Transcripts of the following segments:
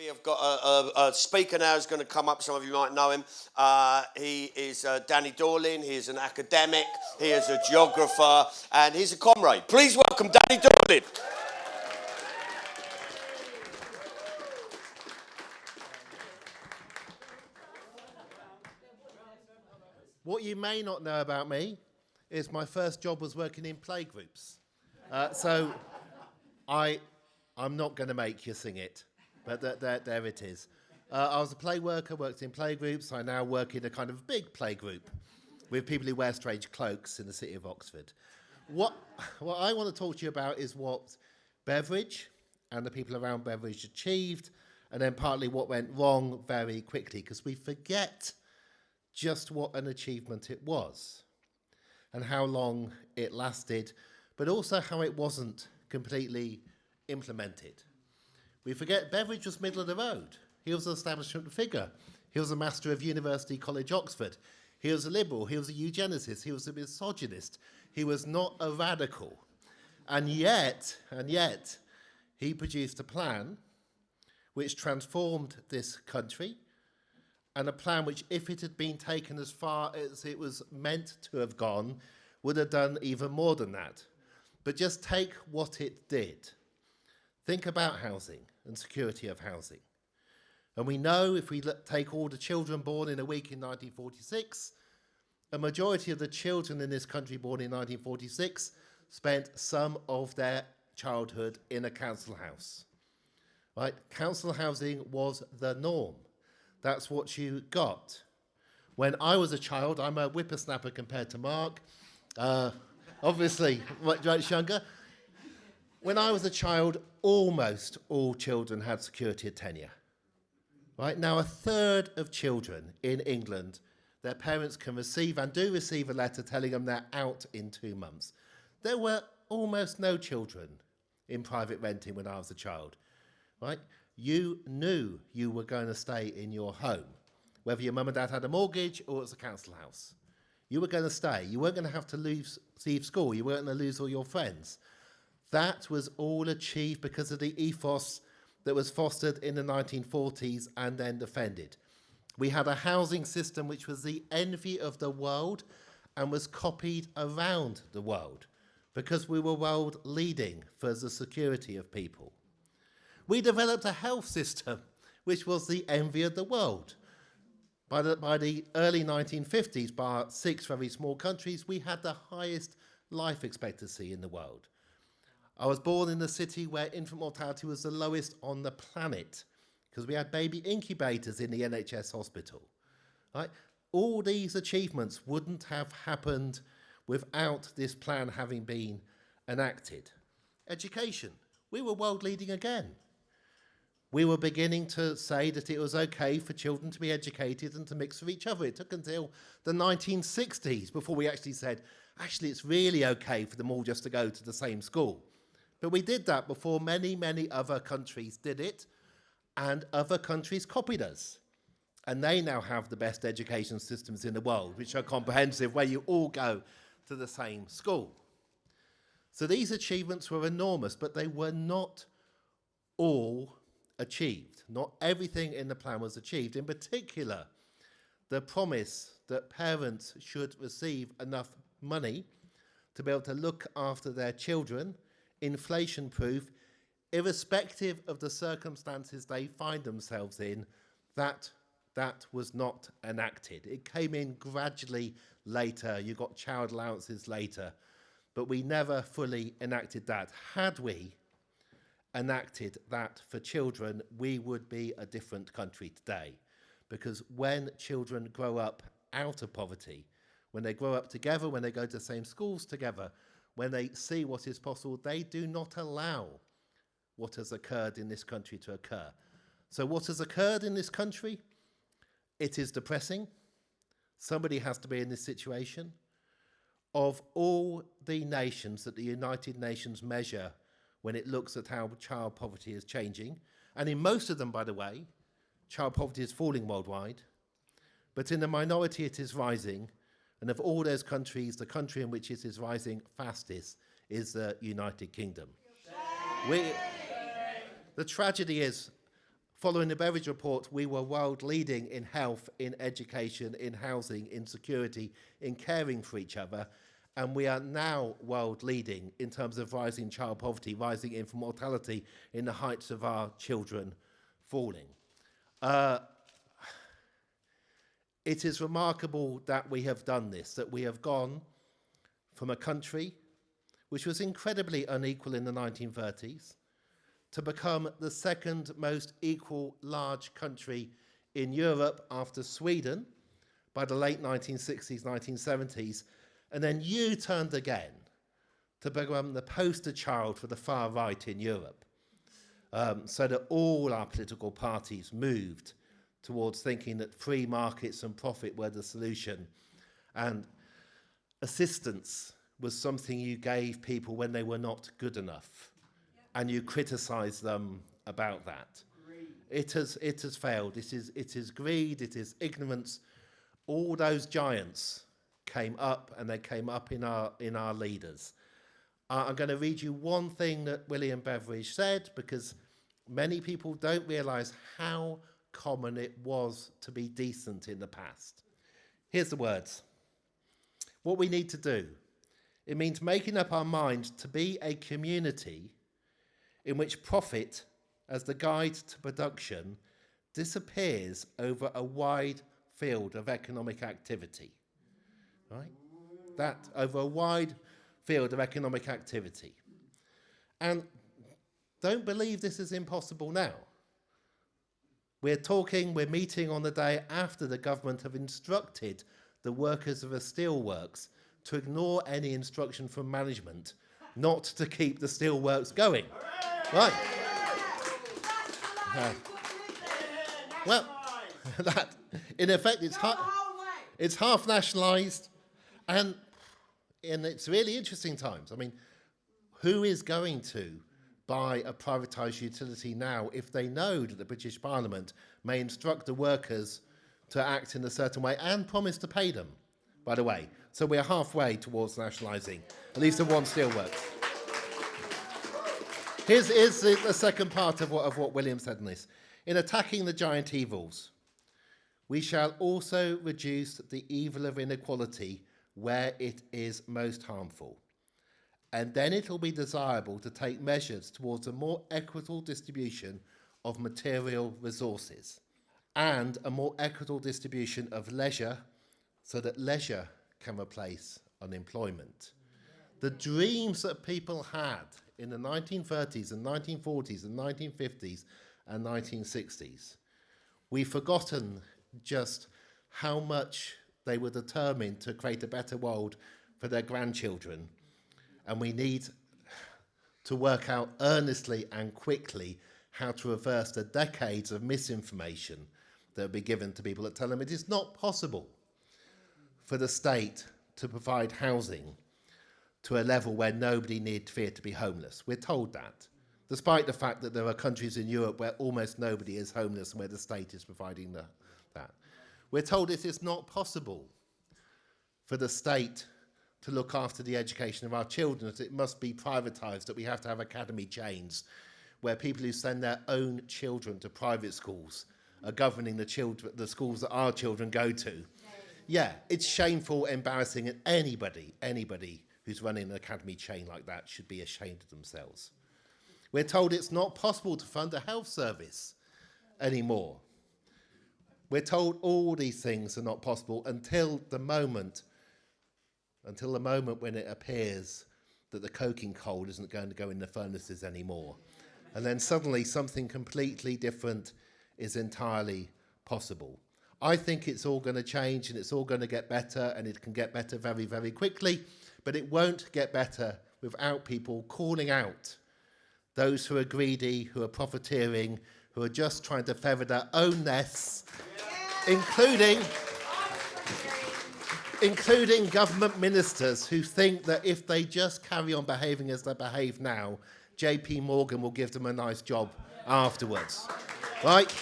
We have got a speaker now who's going to come up. Some of you might know him. He is Danny Dorling. He is an academic. He is a geographer. And he's a comrade. Please welcome Danny Dorling. What you may not know about me is my first job was working in playgroups. So I'm not going to make you sing it, but there it is. I was a play worker, worked in playgroups. I now work in a kind of big playgroup with people who wear strange cloaks in the city of Oxford. What I want to talk to you about is what Beveridge and the people around Beveridge achieved, and then partly what went wrong very quickly, because we forget just what an achievement it was and how long it lasted, but also how it wasn't completely implemented. We forget Beveridge was middle of the road. He was an establishment figure. He was a master of University College, Oxford. He was a liberal. He was a eugenicist. He was a misogynist. He was not a radical. And yet, he produced a plan which transformed this country, and a plan which, if it had been taken as far as it was meant to have gone, would have done even more than that. But just take what it did. Think about housing and security of housing. And we know if we take all the children born in a week in 1946, a majority of the children in this country born in 1946 spent some of their childhood in a council house. Right? Council housing was the norm. That's what you got. When I was a child, I'm a whippersnapper compared to Mark, obviously much younger. When I was a child, almost all children had security of tenure. Right now, a third of children in England, their parents can receive and do receive a letter telling them they're out in 2 months. There were almost no children in private renting when I was a child. Right? You knew you were going to stay in your home, whether your mum and dad had a mortgage or it was a council house. You were going to stay. You weren't going to have to leave school. You weren't going to lose all your friends. That was all achieved because of the ethos that was fostered in the 1940s and then defended. We had a housing system which was the envy of the world and was copied around the world because we were world leading for the security of people. We developed a health system which was the envy of the world. By the early 1950s, bar 6 very small countries, we had the highest life expectancy in the world. I was born in a city where infant mortality was the lowest on the planet because we had baby incubators in the NHS hospital. Right? All these achievements wouldn't have happened without this plan having been enacted. Education. We were world leading again. We were beginning to say that it was okay for children to be educated and to mix with each other. It took until the 1960s before we actually said, actually, it's really okay for them all just to go to the same school. But we did that before many, many other countries did it, and other countries copied us. And they now have the best education systems in the world, which are comprehensive, where you all go to the same school. So these achievements were enormous, but they were not all achieved. Not everything in the plan was achieved. In particular, the promise that parents should receive enough money to be able to look after their children, inflation-proof, irrespective of the circumstances they find themselves in, that was not enacted. It came in gradually later. You got child allowances later, but we never fully enacted that. Had we enacted that for children, we would be a different country today. Because when children grow up out of poverty, when they grow up together, when they go to the same schools together, when they see what is possible, they do not allow what has occurred in this country to occur. So what has occurred in this country? It is depressing. Somebody has to be in this situation. Of all the nations that the United Nations measure when it looks at how child poverty is changing, and in most of them, by the way, child poverty is falling worldwide, but in the minority it is rising, and of all those countries, the country in which it is rising fastest is the United Kingdom. The tragedy is Following the Beveridge report, we were world leading in health, in education, in housing, in security, in caring for each other. And we are now world leading in terms of rising child poverty, rising infant mortality, in the heights of our children falling. It is remarkable that we have done this, that we have gone from a country which was incredibly unequal in the 1930s to become the second most equal large country in Europe after Sweden by the late 1960s, 1970s, and then U-turned again to become the poster child for the far right in Europe, so that all our political parties moved towards thinking that free markets and profit were the solution, and assistance was something you gave people when they were not good enough, and you criticised them about that. It has failed. It is greed. It is ignorance. All those giants came up, and they came up in our leaders. I'm going to read you one thing that William Beveridge said, because many people don't realise how common it was to be decent in the past. Here's the words. What we need to do, it means making up our mind to be a community in which profit as the guide to production disappears over a wide field of economic activity. Right? That over a wide field of economic activity. And don't believe this is impossible now. We're meeting on the day after the government have instructed the workers of a steelworks to ignore any instruction from management not to keep the steelworks going. Right. Well, that, in effect, it's half nationalised, and it's really interesting times. I mean, who is going to buy a privatised utility now if they know that the British Parliament may instruct the workers to act in a certain way and promise to pay them, by the way? So we're halfway towards nationalising, at least of one steelworks. Here's the second part of what William said in this. In attacking the giant evils, we shall also reduce the evil of inequality where it is most harmful. And then it will be desirable to take measures towards a more equitable distribution of material resources and a more equitable distribution of leisure, so that leisure can replace unemployment. The dreams that people had in the 1930s and 1940s and 1950s and 1960s, we've forgotten just how much they were determined to create a better world for their grandchildren. And we need to work out earnestly and quickly how to reverse the decades of misinformation that will be given to people that tell them it is not possible for the state to provide housing to a level where nobody need fear to be homeless. We're told that, despite the fact that there are countries in Europe where almost nobody is homeless and where the state is providing that. We're told it is not possible for the state to look after the education of our children, that it must be privatised, that we have to have academy chains where people who send their own children to private schools are governing the schools that our children go to. Yeah, it's shameful, embarrassing, and anybody who's running an academy chain like that should be ashamed of themselves. We're told it's not possible to fund a health service anymore. We're told all these things are not possible until the moment when it appears that the coking coal isn't going to go in the furnaces anymore. And then suddenly something completely different is entirely possible. I think it's all going to change and it's all going to get better, and it can get better very, very quickly, but it won't get better without people calling out those who are greedy, who are profiteering, who are just trying to feather their own nests, including government ministers who think that if they just carry on behaving as they behave now, JP Morgan will give them a nice job afterwards. Right?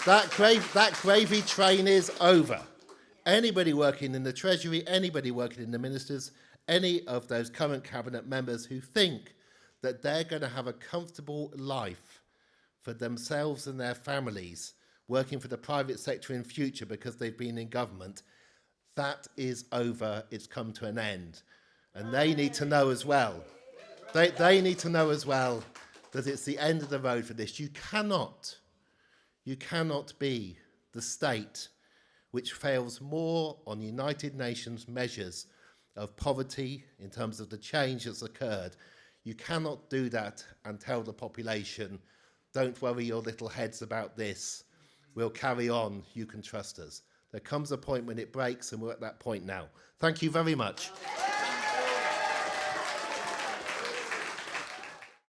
That gravy train is over. Anybody working in the Treasury, anybody working in the ministers, any of those current cabinet members who think that they're going to have a comfortable life for themselves and their families, working for the private sector in future because they've been in government, that is over. It's come to an end. And they need to know as well. They need to know as well that it's the end of the road for this. You cannot be the state which fails more on United Nations measures of poverty in terms of the change that's occurred. You cannot do that and tell the population, don't worry your little heads about this. We'll carry on. You can trust us. There comes a point when it breaks, and we're at that point now. Thank you very much.